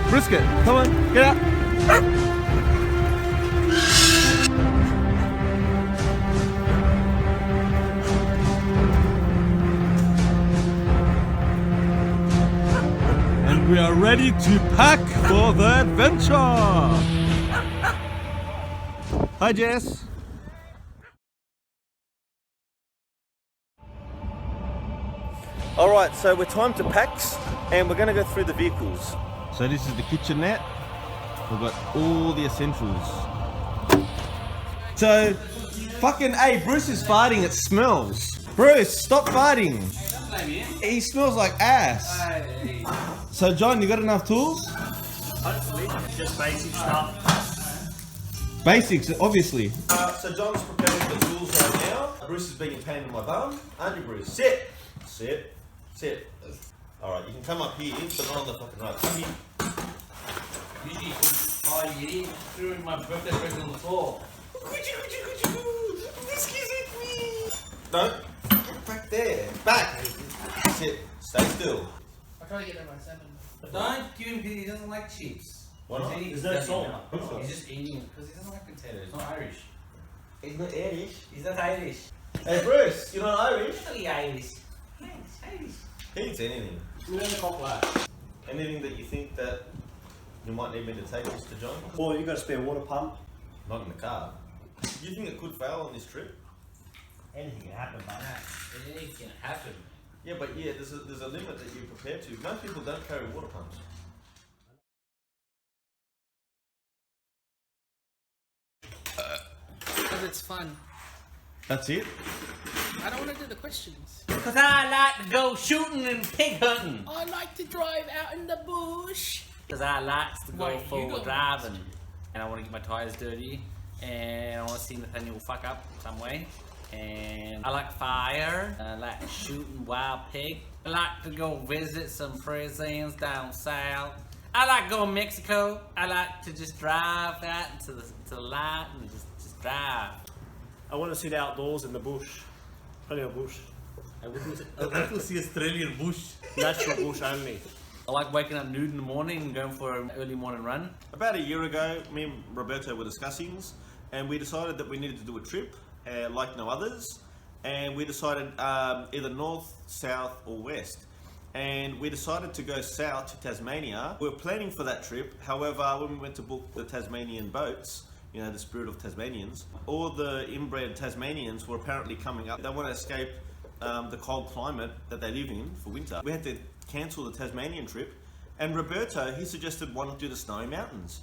Brisket, come on, get out. And we are ready to pack for the adventure. Hi, Jess. Alright, so we're time to packs and we're going to go through the vehicles. So this is the kitchenette. We've got all the essentials. So, fucking, hey, Bruce is farting, it smells. Bruce, stop farting. He smells like ass. So John, you got enough tools? Hopefully, just basic stuff. Basics, obviously. So John's preparing the tools right now. Bruce is being a pain in my bum. Aren't you, Bruce? Sit. Sit. Sit. Alright, you can come up here, but not on the fucking road. Come here. Usually, you threw my birthday present on the floor. Excuse me. Don't. Get back there. Back. Sit. Stay still. I'll try to get there by 7. But don't give him because he doesn't like chips. Why not? There's no salt. He's just eating it because he doesn't like potatoes. He's not Irish. He's not Irish. He's not Irish. Hey Bruce, you're not Irish? He's not Irish. He's Irish. He eats anything. Anything that you think that you might need me to take this to John? Or you got a spare water pump? Not in the car. Do you think it could fail on this trip? Anything can happen, mate. Anything can happen. Yeah, but yeah, there's a limit that you're prepared to. Most people don't carry water pumps. Because it's fun. That's it? I don't want to do the questions. Because I like to go shooting and pig hunting. I like to drive out in the bush. Because I like to go Wait, you forward don't driving. And I want to get my tyres dirty. And I want to see Nathaniel fuck up some way. And I like fire. I like shooting wild pig. I like to go visit some prisons down south. I like going to Mexico. I like to just drive out into the light and just drive. I want to see the outdoors in the bush. Plenty of bush. I want to see Australian bush. Natural bush only. I like waking up nude in the morning and going for an early morning run. About a year ago, me and Roberto were discussing, and we decided that we needed to do a trip like no others. And we decided either north, south, or west. And we decided to go south to Tasmania. We were planning for that trip. However, when we went to book the Tasmanian boats, you know, the spirit of Tasmanians, all the inbred Tasmanians were apparently coming up. They want to escape the cold climate that they live in for winter. We had to cancel the Tasmanian trip. And Roberto, he suggested one to do the Snowy Mountains.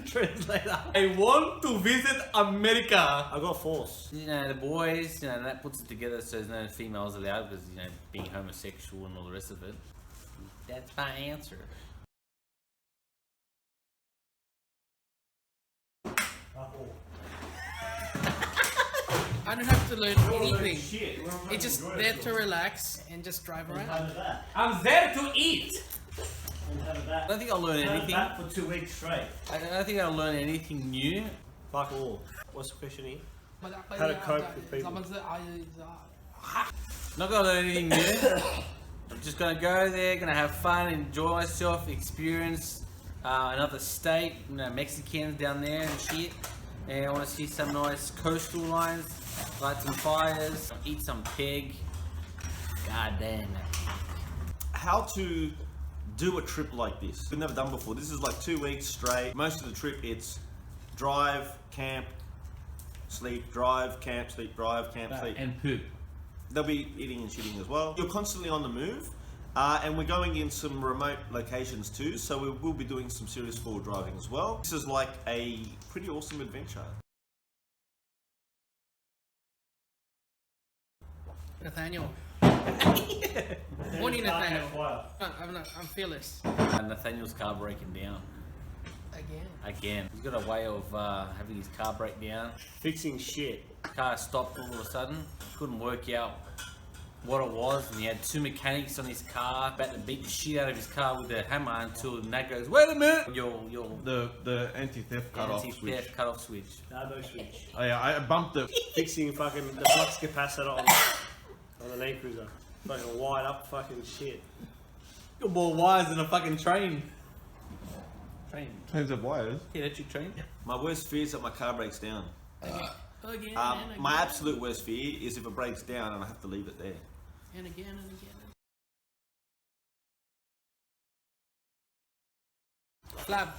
Translator. I want to visit America. I got force. You know, the boys, you know, that puts it together so there's no females allowed because, you know, being homosexual and all the rest of it. That's my answer. I don't have to learn anything. It's just there to relax and just drive around. I'm there to eat. I don't think I'll learn anything. That for 2 weeks straight. I don't think I'll learn anything new. Fuck all. What's the question here? How to cope with people. Not gonna learn anything new. I'm just gonna go there, gonna have fun, enjoy myself, experience another state, you know, Mexicans down there and shit. And I want to see some nice coastal lines, light some fires, eat some pig. God damn it. How to do a trip like this? We've never done before. This is like 2 weeks straight. Most of the trip it's drive, camp, sleep, drive, camp, sleep, drive, camp, sleep. And poop. They'll be eating and shitting as well. You're constantly on the move. And we're going in some remote locations too, so we will be doing some serious forward driving as well. This is like a pretty awesome adventure. Nathaniel, Morning, Nathaniel. Fire. I'm fearless. Nathaniel's car breaking down. Again. He's got a way of having his car break down. Fixing shit. Car stopped all of a sudden. Couldn't work out what it was, and he had 2 mechanics on his car about to beat the shit out of his car with a hammer until Nat goes, "Wait a minute!" The anti-theft cut-off switch. Anti-theft cut-off switch. No switch. Oh, yeah, I bumped it. Fixing fucking the flux capacitor on an Land Cruiser. Fucking wired up fucking shit. Got more wires than a fucking train. Trains have wires. Electric train. My worst fear is that my car breaks down. Again. And My again. absolute worst fear is if it breaks down and I have to leave it there. And again and again. Flab.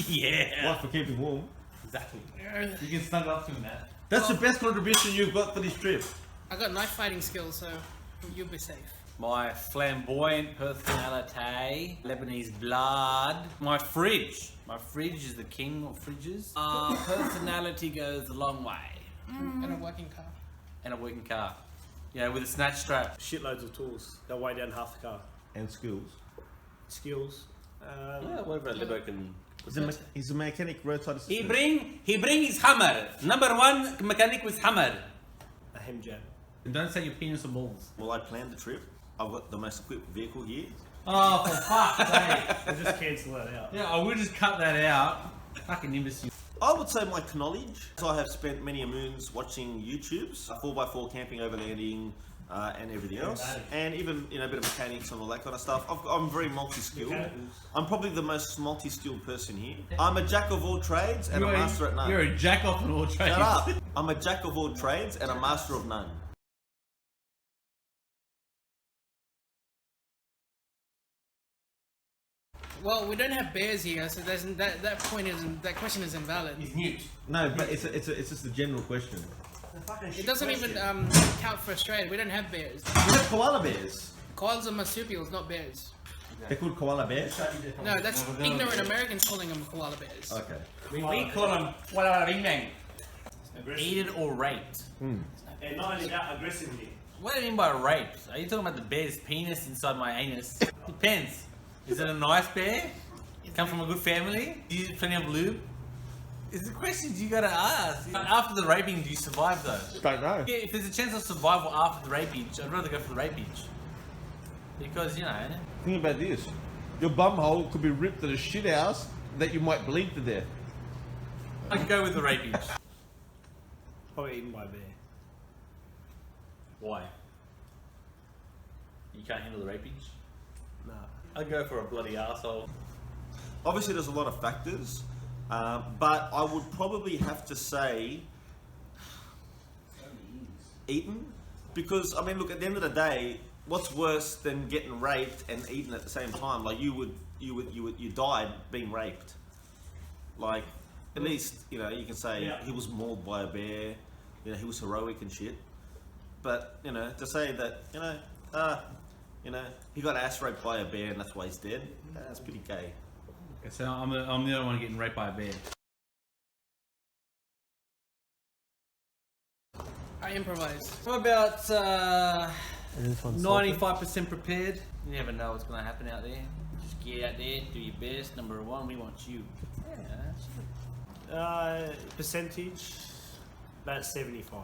Yeah. What, for keeping warm? Exactly. You can snuggle up to him, Matt. That's the best contribution you've got for this trip. I got knife fighting skills, so you'll be safe. My flamboyant personality, Lebanese blood. My fridge. My fridge is the king of fridges. Personality goes a long way. And a working car. And a working car. Yeah, with a snatch strap. Shitloads of tools. They'll weigh down half the car. And skills. Skills. Yeah, whatever a Lebo can. He's a mechanic roadside assistant. He bring his hammer. Number 1 mechanic with hammer. A hem jab. And don't say your penis or balls. Well, I planned the trip. I've got the most equipped vehicle here. Oh, for fuck's sake. We'll just cancel that out. Yeah, I will just cut that out. Fucking imbecile. I would say my knowledge. So I have spent many a moons watching YouTubes, 4x4 camping, overlanding, and everything else, and even a bit of mechanics and all that kind of stuff. I'm very multi-skilled. Mechanicals. I'm probably the most multi-skilled person here. I'm a jack of all trades and a master at none. You're a jack off in all trades. Shut up! I'm a jack of all trades and a master of none. Well, we don't have bears here, so that question is invalid. He's mute. No, but it's just a general question. It doesn't even count for Australia. We don't have bears. We have koala bears. Koalas are marsupials, not bears. They're called koala bears. No, that's ignorant Americans calling them koala bears. Okay. We call them wala ring bang. Aided or raped. And not only that, aggressively. What do you mean by raped? Are you talking about the bear's penis inside my anus? Depends. Is it a nice bear? Come from a good family? Do you use plenty of lube? It's the questions you gotta ask. After the raping, do you survive though? Don't know. Yeah, if there's a chance of survival after the rapage, I'd rather go for the rapage. Because, Think about this. Your bum hole could be ripped at a shit house that you might bleed to death. I can go with the rapage. Probably eaten by a bear. Why? You can't handle the rapage? No. I'd go for a bloody arsehole. Obviously, there's a lot of factors, but I would probably have to say eaten, because I mean, look, at the end of the day, what's worse than getting raped and eaten at the same time? Like you died being raped. Like at least you can say he was mauled by a bear, he was heroic and shit. But to say that he got ass raped by a bear and that's why he's dead, that's pretty gay. Okay, so I'm the other one getting raped by a bear. I improvise. What about 95% prepared? You never know what's going to happen out there. Just get out there, do your best. Number 1, we want you. Yeah, Percentage, about 75.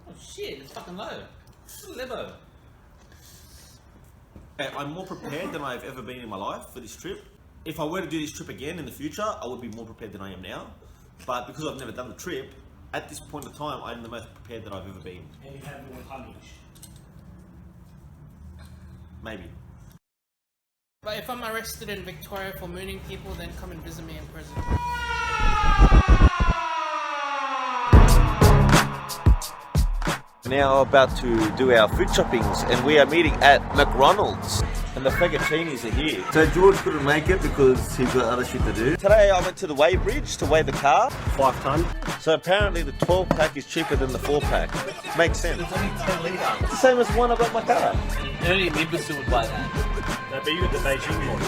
oh shit, it's fucking low. It's a Lebo. I'm more prepared than I've ever been in my life for this trip. If I were to do this trip again in the future, I would be more prepared than I am now. But because I've never done the trip, at this point in time, I'm the most prepared that I've ever been. And you have more tonnage. Maybe. But if I'm arrested in Victoria for mooning people, then come and visit me in prison. We're now about to do our food shoppings and we are meeting at McDonald's and the fettuccinis are here. So George couldn't make it because he's got other shit to do. Today I went to the weigh bridge to weigh the car. 5 ton. So apparently the 12 pack is cheaper than the 4 pack. Makes sense. It's only 10 litre. It's the same as the one I got in my car. Only an imbecile would buy that. No, but you got the Beijing one.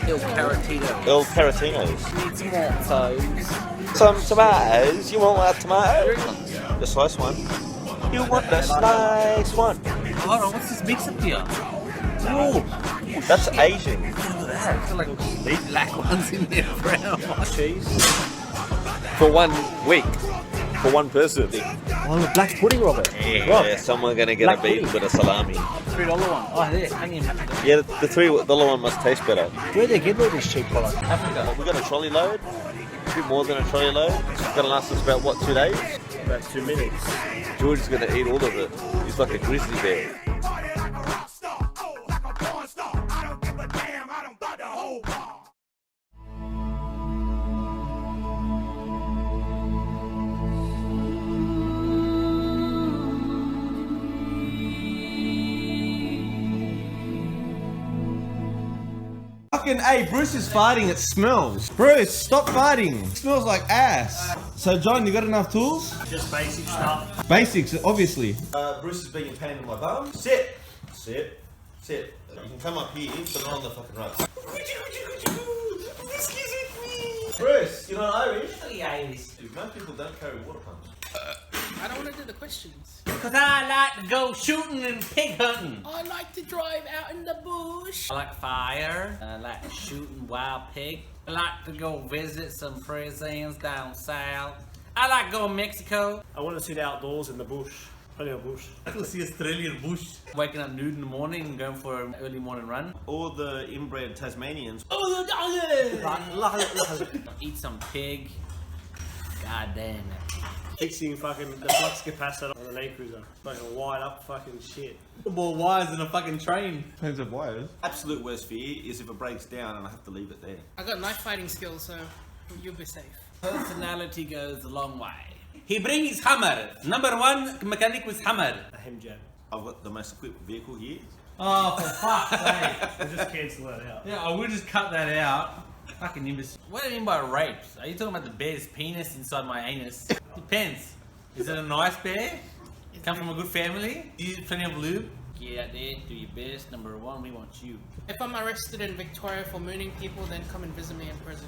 Il Caratino. El Caratinos. Need tomatoes. Some tomatoes. You want a tomato? The sliced one. You want the sliced one. hold on, what's this mix up here? Oh, That's Asian. there's like these black ones in there, brown. Cheese. For 1 week. For one person. Oh, the black pudding, Robert. Yeah, someone gonna get Black a beaten pudding. with a salami. $3 one. Oh, there, hanging. Yeah, the $3 one must taste better. Where they get all these cheap products? Africa. We got a trolley load. A bit more than a trolley load. It's gonna last us about, what, 2 days? About 2 minutes. George is gonna eat all of it. He's like a grizzly bear. Fucking hey, Bruce is farting, it smells. Bruce, stop farting. It smells like ass. So John, you got enough tools? Just basic stuff. Basics, obviously. Bruce is being a pain in my bum. Sit. Sit. Sit. You can come up here, but not on the fucking rug. Bruce, you're not Irish? Dude, most people don't carry water pumps. I don't want to do the questions. Because I like to go shooting and pig hunting. I like to drive out in the bush. I like fire. I like shooting wild pig. I like to go visit some prisons down south. I like going to Mexico. I want to sit outdoors in the bush. Plenty of bush. I want to see Australian bush. Waking up nude in the morning and going for an early morning run. All the inbred Tasmanians. Eat some pig. God damn it. Fixing fucking the flux capacitor on the Land Cruiser. Fucking wired up fucking shit. More wires than a fucking train. Depends on wires. Absolute worst fear is if it breaks down and I have to leave it there. I got knife fighting skills, so you'll be safe. Personality goes a long way. He brings his hammer. Number one mechanic with hammer. A hem jab. I've got the most equipped vehicle here. Oh, for fuck's sake. We'll just cancel that out. Yeah, I will just cut that out. Fucking imbecile. What do you mean by rapes? Are you talking about the bear's penis inside my anus? Depends. Is it a nice bear? Come from a good family? Do you use plenty of lube? Get out there, do your best. Number one, we want you. If I'm arrested in Victoria for mooning people, then come and visit me in prison.